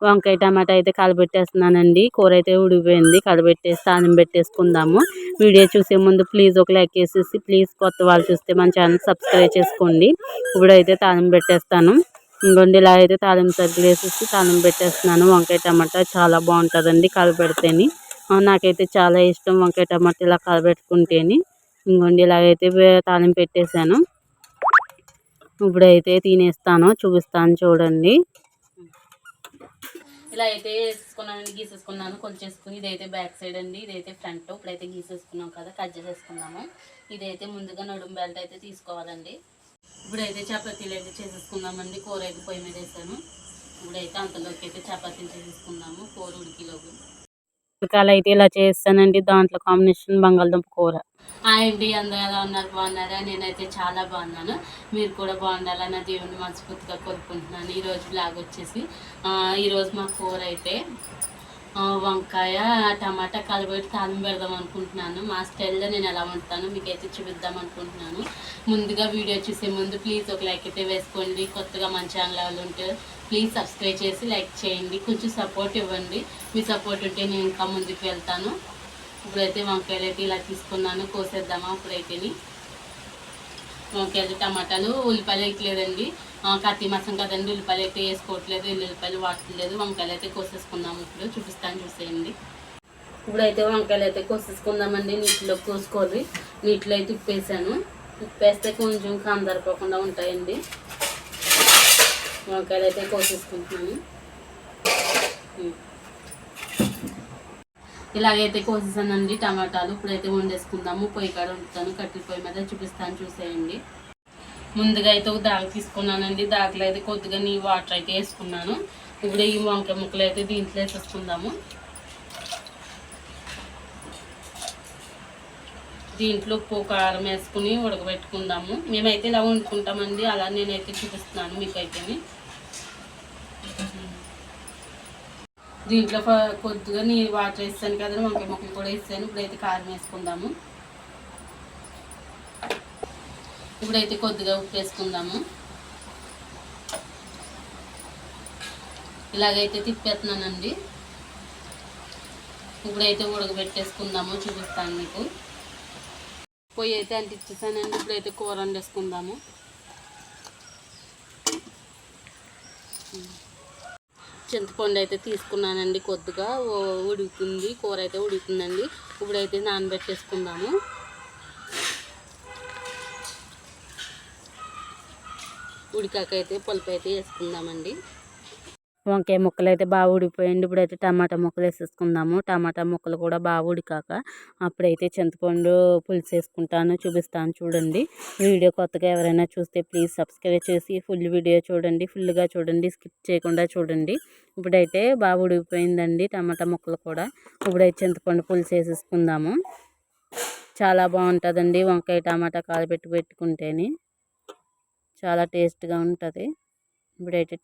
వంకాయ టమాటా అయితే కలబెట్టేస్తున్నానండి. కూర అయితే ఉడికిపోయింది. కలబెట్టేసి తాలింపు పెట్టేసుకుందాము. వీడియో చూసే ముందు ప్లీజ్ ఒక లైక్ వేసేసి ప్లీజ్ కొత్త వాళ్ళు చూస్తే మన ఛానల్ సబ్స్క్రైబ్ చేసుకోండి. ఇప్పుడైతే తాలింపు పెట్టేస్తాను. ఇంకొండి ఇలా అయితే తాలింపు సరుకులు వేసేసి తాలింపు పెట్టేస్తున్నాను. వంకాయ టమాటా చాలా బాగుంటుందండి కలబెడితేని. నాకైతే చాలా ఇష్టం వంకాయ టమాటా ఇలా కలబెట్టుకుంటేని. ఇంకొండి ఇలాగైతే తాలింపు పెట్టేశాను. ఇప్పుడైతే తినేస్తాను, చూపిస్తాను చూడండి. ఇలా అయితే వేసేసుకున్నానండి, గీసేసుకున్నాను కొంచెం. ఇదైతే బ్యాక్ సైడ్ అండి, ఇదైతే ఫ్రంట్. ఇప్పుడైతే గీసేసుకున్నాం కదా, కట్ చేసేసుకున్నాము. ఇదైతే ముందుగా నడుము బెల్ట్ అయితే తీసుకోవాలండి. ఇప్పుడైతే చపాతీలు అయితే చేసేసుకుందామండి. కూర అయితే పొయ్యి మీద వేసాను. ఇప్పుడైతే అంతలోకి అయితే చపాతీలు చేసేసుకుందాము. కూర ఉడికిలోకి ఉడకాలు అయితే ఇలా చేస్తానండి. దాంట్లో కాంబినేషన్ బంగాళదుంప కూర. అండి అందరూ ఎలా ఉన్నారు, బాగున్నారా? నేనైతే చాలా బాగున్నాను. మీరు కూడా బాగుండాలని నా దేవుని మనస్ఫూర్తిగా కోరుకుంటున్నాను. ఈరోజు బ్లాగ్ వచ్చేసి ఈరోజు మా కూర అయితే వంకాయ టమాటా కలబెట్టి తాలింపు పెడదాం అనుకుంటున్నాను. మా స్టైల్లో నేను ఎలా వండుతాను మీకైతే చూపిద్దాం అనుకుంటున్నాను. ముందుగా వీడియో చూసే ముందు ప్లీజ్ ఒక లైక్ అయితే వేసుకోండి. కొత్తగా మన ఛానల్ వాళ్ళు ఉంటే ప్లీజ్ సబ్స్క్రైబ్ చేసి లైక్ చేయండి. కొంచెం సపోర్ట్ ఇవ్వండి. మీ సపోర్ట్ ఉంటే నేను ఇంకా ముందుకు వెళ్తాను. ఇప్పుడైతే వంకాయలు అయితే ఇలా తీసుకున్నాను, కోసేద్దామా. ఇప్పుడైతేని వంకాయలు టమాటాలు ఉల్లిపాయలు వేయట్లేదండి, కత్తి మాసం కదండి, ఉల్లిపాయలు అయితే వేసుకోవట్లేదు, ఎల్లుల్లిపాయలు వాడట్లేదు. వంకాయలు అయితే కోసేసుకుందాము. ఇప్పుడు చూపిస్తాను, చూసేయండి. ఇప్పుడైతే వంకాయలు అయితే కోసేసుకుందామండి. నీటిలో కోసుకోవాలి. నీటిలో అయితే ఉప్పేసాను. ఉప్పేస్తే కొంచెం కందరిపోకుండా ఉంటాయండి. వంకాయలు అయితే కోసేసుకుంటున్నాను. ఇలాగైతే కోసేసానండి టమాటాలు. ఇప్పుడైతే వండేసుకుందాము. పొయ్యి కాడ వండుతాను, కట్టెల పొయ్యి మీద చూపిస్తాను, చూసేయండి. ముందుగా అయితే ఒక దాగ తీసుకున్నానండి. దాగలో అయితే కొద్దిగా వాటర్ అయితే వేసుకున్నాను. ఇప్పుడు ఈ వంకాయ ముక్కలు అయితే దీంట్లో వేసేసుకుందాము. దీంట్లో ఉప్పు కారం వేసుకుని ఉడకబెట్టుకుందాము. మేమైతే ఇలా వండుకుంటామండి, అలా నేనైతే చూపిస్తున్నాను మీకైతే. దీంట్లో కొద్దిగా వాటర్ వేస్తాను కదా, వంకాయ ముక్కలు కూడా వేస్తాను. ఇప్పుడైతే కారం వేసుకుందాము. ఇప్పుడైతే కొద్దిగా ఉప్పు వేసుకుందాము. ఇలాగైతే తిప్పేస్తున్నానండి. ఇప్పుడైతే ఉడకబెట్టేసుకుందాము, చూపిస్తాను మీకు. పొయ్యి అయితే అంటించేసానండి. ఇప్పుడైతే కూర వండేసుకుందాము. చింతపండు అయితే తీసుకున్నానండి, కొద్దిగా ఉడుకుతుంది. కూర అయితే ఉడుకుతుందండి. ఇప్పుడైతే నానబెట్టేసుకుందాము. ఉడికాకైతే పులుపు అయితే వేసుకుందామండి. వంకాయ ముక్కలు అయితే బాగా ఉడికిపోయింది. ఇప్పుడైతే టమాటా ముక్కలు వేసేసుకుందాము. టమాటా ముక్కలు కూడా బాగా ఉడికాక అప్పుడైతే చింతపండు పులుసు వేసుకుంటాను, చూపిస్తాను చూడండి. వీడియో కొత్తగా ఎవరైనా చూస్తే ప్లీజ్ సబ్స్క్రైబ్ చేసి ఫుల్ వీడియో చూడండి, ఫుల్గా చూడండి, స్కిప్ చేయకుండా చూడండి. ఇప్పుడైతే బాగా ఉడికిపోయిందండి టమాటా ముక్కలు కూడా. ఇప్పుడైతే చింతపండు పులుసు వేసేసుకుందాము. చాలా బాగుంటుందండి వంకాయ టమాటా పెట్టుకుంటేనే చాలా టేస్ట్గా ఉంటుంది. ఇప్పుడైతే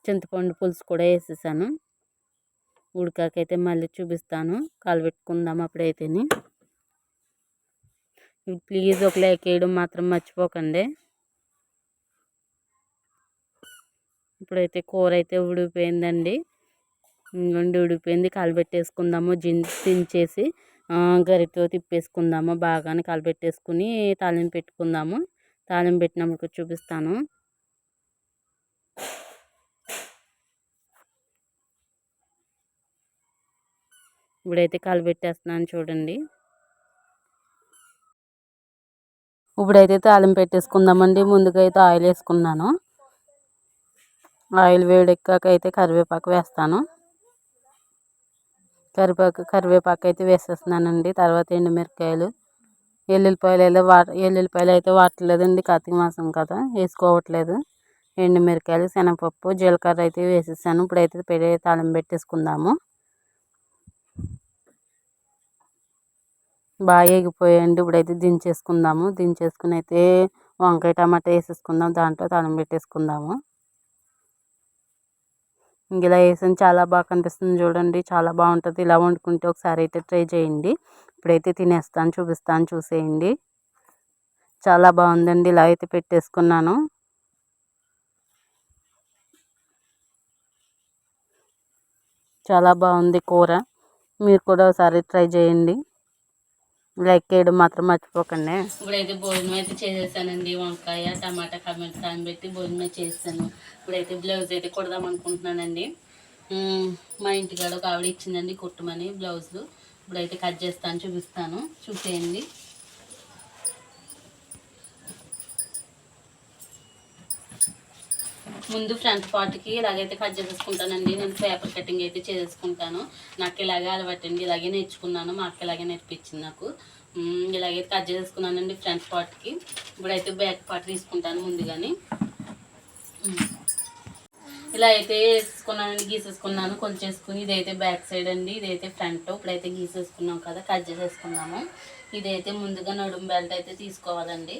చింతపండు పులుసు కూడా వేసేసాను. ఉడకాకైతే మళ్ళీ చూపిస్తాను, కలబెట్టుకుందాం. అప్పుడైతేని ప్లీజ్ ఒక లైక్ వేయడం మాత్రం మర్చిపోకండి. ఇప్పుడైతే కూర అయితే ఉడికిపోయిందండి. ఉడికిపోయింది, కలబెట్టేసుకుందాము. దించేసి గరిటతో తిప్పేసుకుందాము. బాగానే కలబెట్టేసుకుని తాలింపు పెట్టుకుందాము. తాలింపు పెట్టినప్పుడు చూపిస్తాను. ఇప్పుడైతే కలబెట్టేస్తున్నాను చూడండి. ఇప్పుడైతే తాలింపు పెట్టేసుకుందామండి. ముందుగా అయితే ఆయిల్ వేసుకున్నాను. ఆయిల్ వేడెక్కాక అయితే కరివేపాకు వేస్తాను. కరివేపాకు అయితే వేసేస్తున్నానండి. తర్వాత ఎండుమిరకాయలు, ఎల్లుల్లిపాయలు అయితే వాడట్లేదండి, కార్తీక మాసం కదా, వేసుకోవట్లేదు. ఎండుమిరకాయలు, శనగపప్పు, జీలకర్ర అయితే వేసేసాను. ఇప్పుడైతే తాలింపు పెట్టేసుకుందాము. బాగా ఎగిపోయాయండి. ఇప్పుడైతే దించేసుకుందాము. దించేసుకుని అయితే వంకాయ టమాటా వేసేసుకుందాం. దాంట్లో తాలింపు పెట్టేసుకుందాము. ఇలా వేసాను, చాలా బాగా కనిపిస్తుంది చూడండి, చాలా బాగుంటుంది. ఇలా వండుకుంటే ఒకసారి అయితే ట్రై చేయండి. ఇప్పుడైతే తినేస్తాను, చూపిస్తాను, చూసేయండి. చాలా బాగుందండి. ఇలా అయితే పెట్టేసుకున్నాను. చాలా బాగుంది కూర. మీరు కూడా ఒకసారి ట్రై చేయండి. లైక్ చేయడం మాత్రం మర్చిపోకండి. ఇప్పుడైతే భోజనం అయితే చేసేసానండి. వంకాయ టమాటా కారం పెట్టి భోజనం చేసాను. ఇప్పుడైతే బ్లౌజ్ అయితే కుడదాం అనుకుంటున్నానండి. మా ఇంటికాడ ఒక ఆవిడ ఇచ్చిందండి కుట్టమని బ్లౌజులు. ఇప్పుడైతే కట్ చేస్తాను, చూపిస్తాను, చూసేయండి. ముందు ఫ్రంట్ పార్ట్కి ఇలాగైతే కట్ చేసేసుకుంటానండి. నేను పేపర్ కటింగ్ అయితే చేసుకుంటాను. నాకు ఇలాగే అలవాటండి, ఇలాగే నేర్చుకున్నాను. మా అక్క ఇలాగే నేర్పించింది నాకు. ఇలాగైతే కట్ చేసేసుకున్నానండి ఫ్రంట్ పార్ట్కి. ఇప్పుడైతే బ్యాక్ పార్ట్ తీసుకుంటాను ముందుగానే. ఇలా అయితే వేసుకున్నానండి, గీసేసుకున్నాను కొలిచేసుకుని. ఇదైతే బ్యాక్ సైడ్ అండి, ఇదైతే ఫ్రంట్. ఇప్పుడైతే గీసేసుకున్నాం కదా, కట్ చేసేసుకున్నాము. ఇదైతే ముందుగా నడుం బెల్ట్ అయితే తీసుకోవాలండి.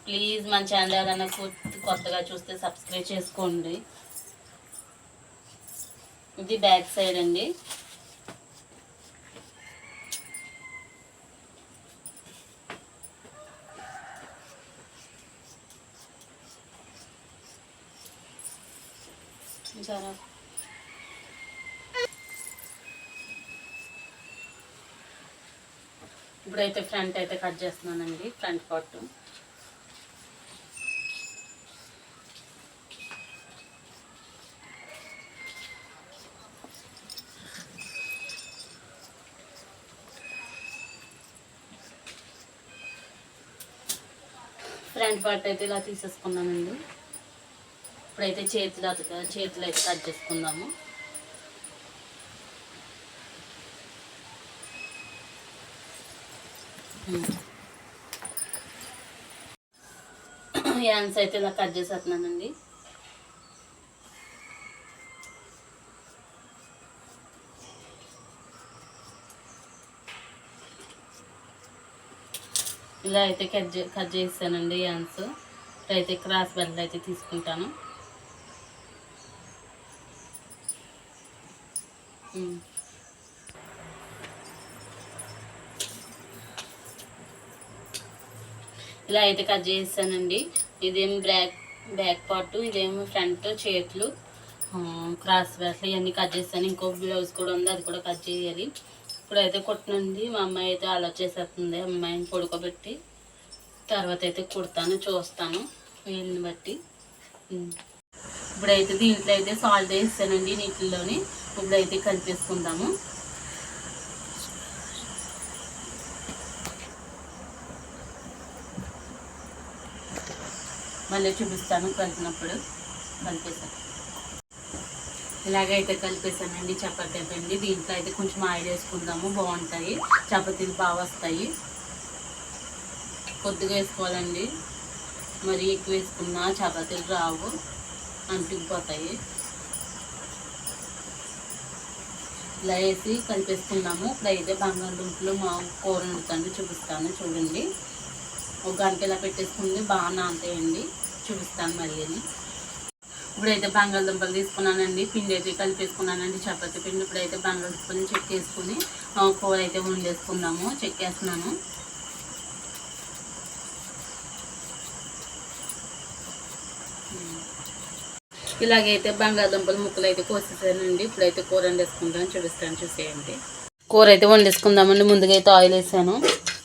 ప్లీజ్ మన ఛానల్ ఎవరైనా కొత్తగా చూస్తే సబ్స్క్రైబ్ చేసుకోండి. ఇది బ్యాక్ సైడ్ అండి. సరే, ఇప్పుడైతే ఫ్రంట్ అయితే కట్ చేస్తున్నానండి, ఫ్రంట్ పార్ట్. ఫ్రంట్ పార్ట్ అయితే ఇలా తీసేసుకున్నానండి. ఇప్పుడైతే చేతులు అయితే కట్ చేసుకుందాము. హ్యాండ్స్ అయితే ఇలా కట్ చేసేస్తున్నానండి. ఇలా అయితే కట్ చేస్తానండి హ్యాండ్స్. ఇప్పుడైతే క్రాస్ బెల్ట్ అయితే తీసుకుంటాను. ఇలా అయితే కట్ చేస్తానండి. ఇదేమో బ్యాక్ పార్ట్, ఇదేమో ఫ్రంట్ చేతులు, క్రాస్ బెల్ట్ ఇవన్నీ కట్ చేస్తాను. ఇంకో బ్లౌజ్ కూడా ఉంది, అది కూడా కట్ చేయాలి. ఇప్పుడైతే కుట్టనండి. మా అమ్మాయి అయితే అలా చేసేస్తుంది. అమ్మాయిని పడుకోబెట్టి తర్వాత అయితే కుడతాను, చూస్తాను వీళ్ళని బట్టి. ఇప్పుడైతే దీంట్లో అయితే సాల్ట్ వేస్తానండి నీటిలోని. ఇప్పుడైతే కలిపేసుకుందాము. మళ్ళీ చూపిస్తాను కలిపినప్పుడు. కలిపేసాను, ఇలాగైతే కలిపేసానండి. చపాతీ అయిపోయింది. దీంట్లో అయితే కొంచెం ఆయిల్ వేసుకుందాము, బాగుంటాయి చపాతీలు, బాగా వస్తాయి. కొద్దిగా వేసుకోవాలండి, మరి ఎక్కువ వేసుకున్నా చపాతీలు రావు, అంటుకుపోతాయి. ఇలా వేసి కలిపేసుకున్నాము. ఇప్పుడైతే బంగాళదుంపలు మా కూర వండుతాను, చూపిస్తాను చూడండి. ఒక గంట ఇలా పెట్టేసుకుంది, బాగా నానతాయండి, చూపిస్తాను మళ్ళీ. ఇప్పుడైతే బంగాళదుంపలు తీసుకున్నానండి, పిండి అయితే కలిపేసుకున్నానండి, చపాతీ పిండి. ఇప్పుడైతే బంగాళదుంపలు చెక్కేసుకుని కూర అయితే వండేసుకుందాము. చెక్కేస్తున్నాను. ఇలాగైతే బంగాళదుంపలు ముక్కలు అయితే కోసేసానండి. ఇప్పుడైతే కూర వండేసుకుంటాను, చూపిస్తాను చూసేయండి. కూర అయితే వండేసుకుందామండి. ముందుగా అయితే ఆయిల్ వేసాను.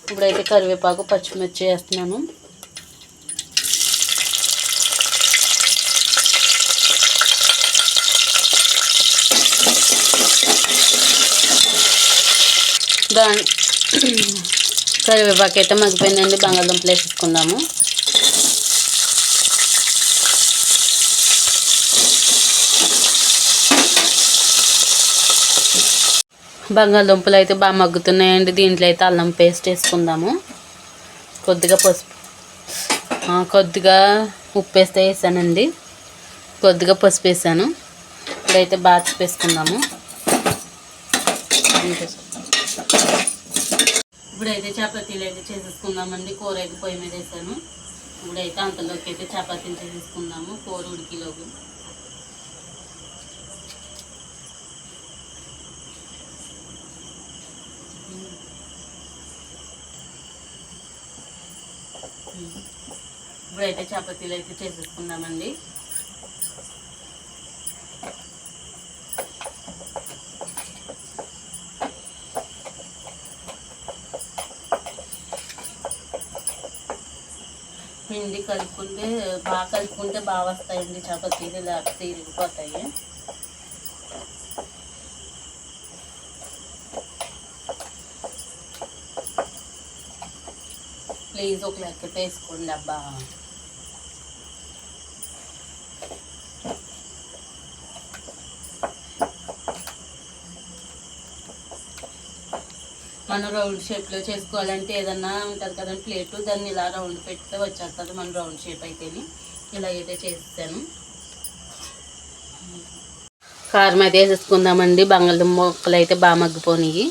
ఇప్పుడైతే కరివేపాకు, పచ్చిమిర్చి వేస్తున్నాను. కరివేపాకు అయితే మగ్గిపోయిందండి. బంగాళదుంపలు వేసేసుకుందాము. బంగాళదుంపలు అయితే బాగా మగ్గుతున్నాయండి. దీంట్లో అయితే అల్లం పేస్ట్ వేసుకుందాము. కొద్దిగా పసుపు, కొద్దిగా ఉప్పు వేసానండి. కొద్దిగా పసుపు వేసాను. ఇప్పుడైతే బాగా వేసుకుందాము. ఇప్పుడైతే చపాతీలు అయితే చేసేసుకుందామండి. కూర అయితే పొయ్యి మీద వేసాను. ఇప్పుడైతే అంతలోకి అయితే చపాతీలు చేసేసుకుందాము. కూర ఉడికిలోకి ఇప్పుడైతే చపాతీలు అయితే చేసేసుకుందామండి. పిండి కలుపుకుంటే బాగా వస్తాయండి చపాతీలు, లేకపోతే ఇరిగిపోతాయి. ప్లీజ్ ఒక లెక్క వేసుకోండి అబ్బా. మనం రౌండ్ షేప్లో చేసుకోవాలంటే ఏదన్నా ఉంటుంది కదండి ప్లేటు, దాన్ని ఇలా రౌండ్ పెడితే వచ్చేస్తుంది మన రౌండ్ షేప్ అయితేని. ఇలా అయితే చేస్తాను. కారం అయితే వేసేసుకుందామండి. బంగాళదుంప ముక్కలు అయితే బాగా మగ్గిపోయినాయి.